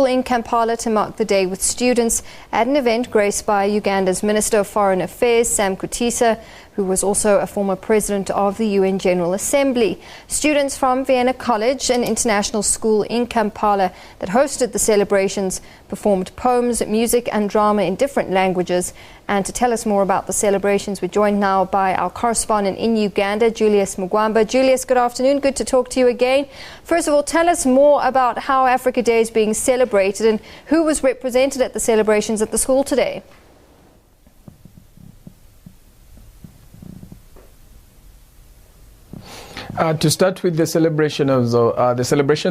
In Kampala to mark the day with students at an event graced by Uganda's Minister of Foreign Affairs, Sam Kutisa, who was also a former president of the UN General Assembly. Students from Vienna College, an international school in Kampala that hosted the celebrations, performed poems, music and drama in different languages. And to tell us more about the celebrations, we're joined now by our correspondent in Uganda, Julius Mugwamba. Julius, good afternoon. Good to talk to you again. First of all, tell us more about how Africa Day is being celebrated and who was represented at the celebrations at the school today. To start with, the celebrations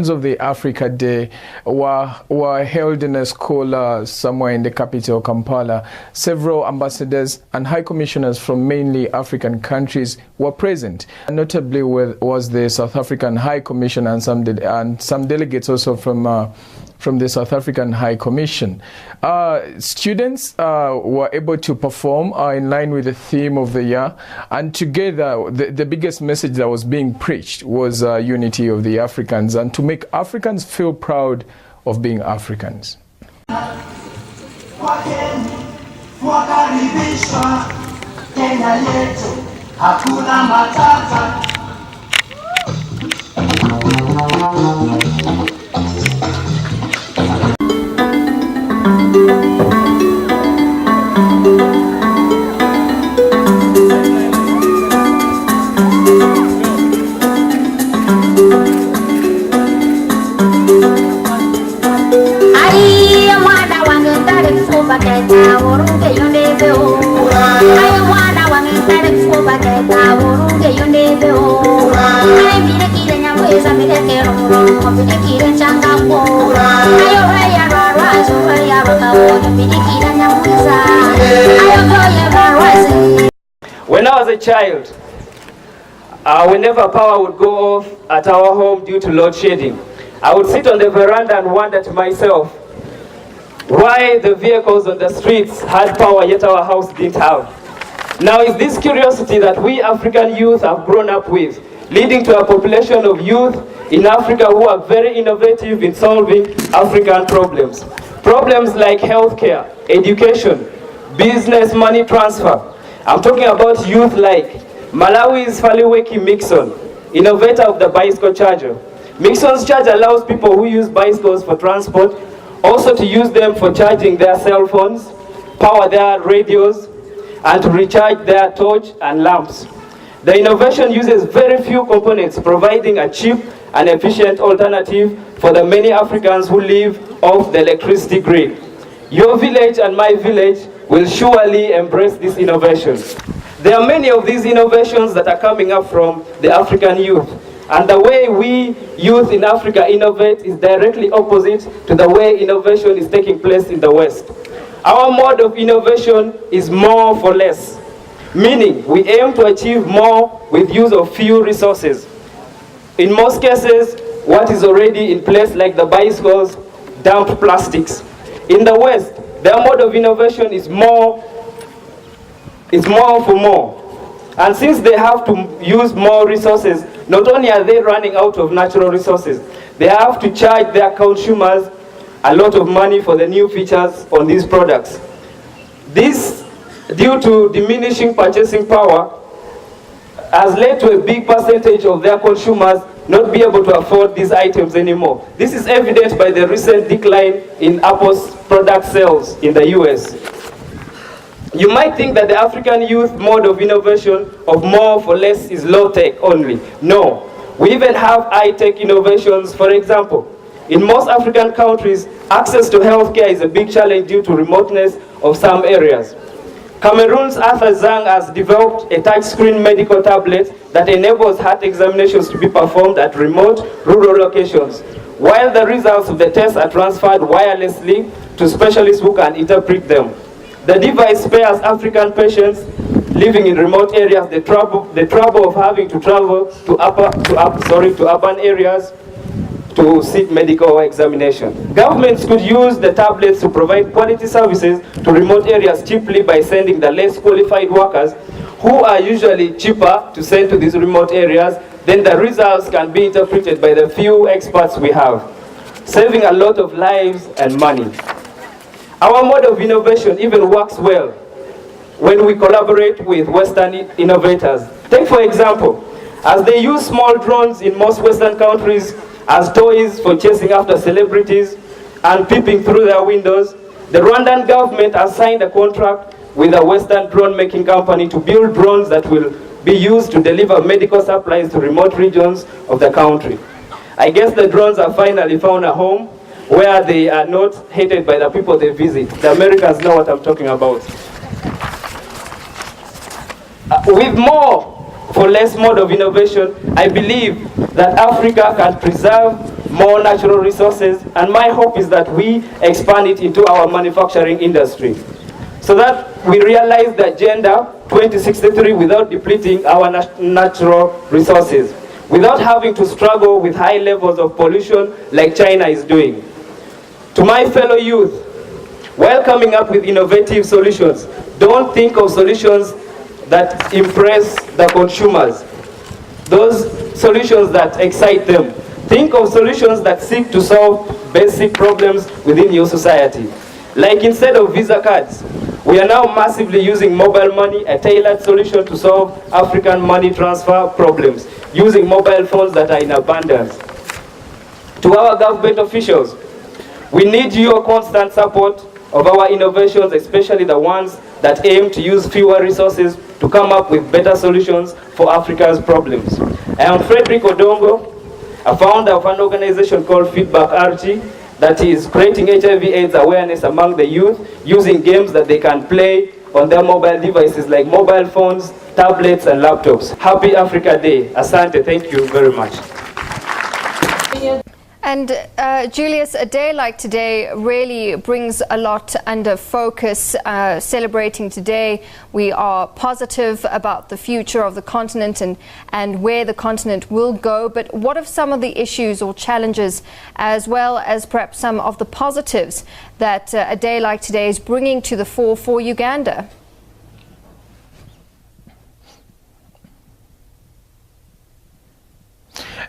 of the Africa Day were held in a school somewhere in the capital, Kampala. Several ambassadors and high commissioners from mainly African countries were present. Notably was the South African High Commission and some delegates also from the South African High Commission. Students were able to perform in line with the theme of the year, and together the biggest message that was being preached was unity of the Africans and to make Africans feel proud of being Africans. When I was a child, whenever power would go off at our home due to load shedding, I would sit on the veranda and wonder to myself why the vehicles on the streets had power yet our house didn't have. Now it's this curiosity that we African youth have grown up with, leading to a population of youth in Africa who are very innovative in solving African problems. Problems like healthcare, education, business money transfer. I'm talking about youth like Malawi's Faliweki Mixon, innovator of the bicycle charger. Mixon's charge allows people who use bicycles for transport also to use them for charging their cell phones, power their radios, and to recharge their torch and lamps. The innovation uses very few components, providing a cheap and efficient alternative for the many Africans who live off the electricity grid. Your village and my village will surely embrace this innovation. There are many of these innovations that are coming up from the African youth. And the way we youth in Africa innovate is directly opposite to the way innovation is taking place in the West. Our mode of innovation is more for less, meaning we aim to achieve more with use of few resources. In most cases, what is already in place, like the bicycles, dumped plastics. In the West, their mode of innovation is more for more. And since they have to use more resources, not only are they running out of natural resources, they have to charge their consumers a lot of money for the new features on these products. This, due to diminishing purchasing power, has led to a big percentage of their consumers not be able to afford these items anymore. This is evident by the recent decline in Apple's product sales in the US. You might think that the African youth mode of innovation of more for less is low-tech only. No, we even have high-tech innovations. For example, in most African countries, access to healthcare is a big challenge due to remoteness of some areas. Cameroon's Arthur Zhang has developed a touchscreen medical tablet that enables heart examinations to be performed at remote rural locations, while the results of the tests are transferred wirelessly to specialists who can interpret them. The device spares African patients living in remote areas the trouble of having to travel to urban areas to seek medical examination. Governments could use the tablets to provide quality services to remote areas cheaply by sending the less qualified workers, who are usually cheaper to send to these remote areas. Then the results can be interpreted by the few experts we have. saving a lot of lives and money. Our model of innovation even works well when we collaborate with Western innovators. Take for example, as they use small drones in most Western countries as toys for chasing after celebrities and peeping through their windows, the Rwandan government has signed a contract with a Western drone-making company to build drones that will be used to deliver medical supplies to remote regions of the country. I guess the drones have finally found a home where they are not hated by the people they visit. The Americans know what I'm talking about. With more for less mode of innovation, I believe that Africa can preserve more natural resources, and my hope is that we expand it into our manufacturing industry, so that we realize the Agenda 2063 without depleting our natural resources, without having to struggle with high levels of pollution like China is doing. To my fellow youth, while coming up with innovative solutions, don't think of solutions that impress the consumers, those solutions that excite them. Think of solutions that seek to solve basic problems within your society. Like instead of Visa cards, we are now massively using mobile money, a tailored solution to solve African money transfer problems, using mobile phones that are in abundance. To our government officials, we need your constant support of our innovations, especially the ones that aim to use fewer resources to come up with better solutions for Africa's problems. I am Frederick Odongo, a founder of an organization called Feedback RG that is creating HIV/AIDS awareness among the youth using games that they can play on their mobile devices like mobile phones, tablets, and laptops. Happy Africa Day. Asante, thank you very much. And Julius, a day like today really brings a lot under focus. Celebrating today, we are positive about the future of the continent and where the continent will go. But what of some of the issues or challenges, as well as perhaps some of the positives that a day like today is bringing to the fore for Uganda?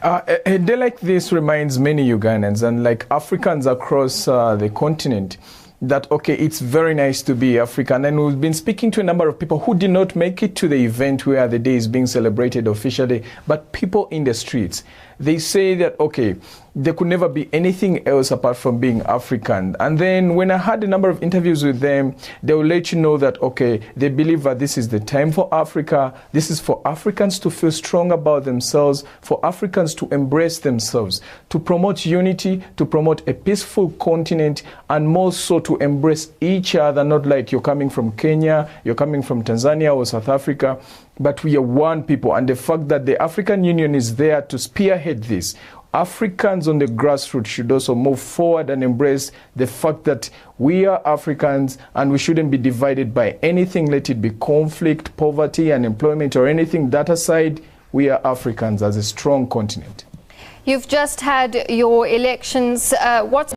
A day like this reminds many Ugandans and like Africans across the continent that, okay, it's very nice to be African. And we've been speaking to a number of people who did not make it to the event where the day is being celebrated officially, but people in the streets. They say that, okay, there could never be anything else apart from being African. And then when I had a number of interviews with them, they will let you know that, okay, they believe that this is the time for Africa. This is for Africans to feel strong about themselves, for Africans to embrace themselves, to promote unity, to promote a peaceful continent, and more so to embrace each other, not like you're coming from Kenya, you're coming from Tanzania or South Africa, but we are one people. And the fact that the African Union is there to spearhead this, Africans on the grassroots should also move forward and embrace the fact that we are Africans and we shouldn't be divided by anything, let it be conflict, poverty, unemployment, or anything. That aside, we are Africans as a strong continent. You've just had your elections. What's